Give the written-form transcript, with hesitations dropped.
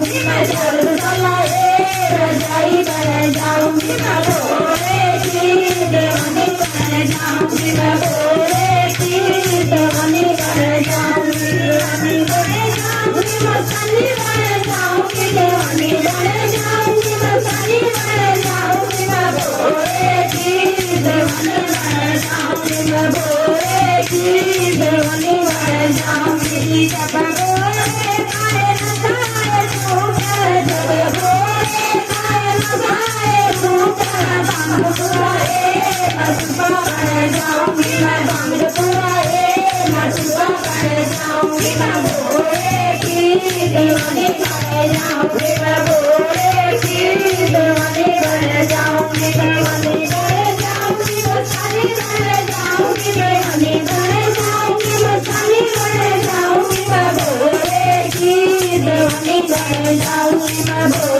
जाऊंगी मैं धर्मशाला रजाई बन जाऊंगी मैं भोले की दीवानी बन जाऊंगी मैं भोले की दीवानी बन जाऊंगी दीवानी बन जाऊंगी मैं सनी बन जाऊंगी दीवानी बन जाऊंगी मैं सनी बन जाऊंगी मैं भोले की दीवानी बन जाऊंगी मैं भोले की दीवानी बन जाऊंगी जब भोले खाए न खाए सूखे जब भोले खाए न खाए सूखे बांग पुराए मटुआ बन जाऊंगी मैं बांग पुराए मटुआ बन जाऊंगी मैं भोले की दीवानी बन जाऊंगी मैं भोले की दीवानी बन जाऊंगी दीवानी बन जाऊंगी मैं सारी बन जाऊंगी दीवानी बन जाऊंगी मैं सारी बन जाऊंगी मैं भोले की दीवानी बन जाऊंगी मैं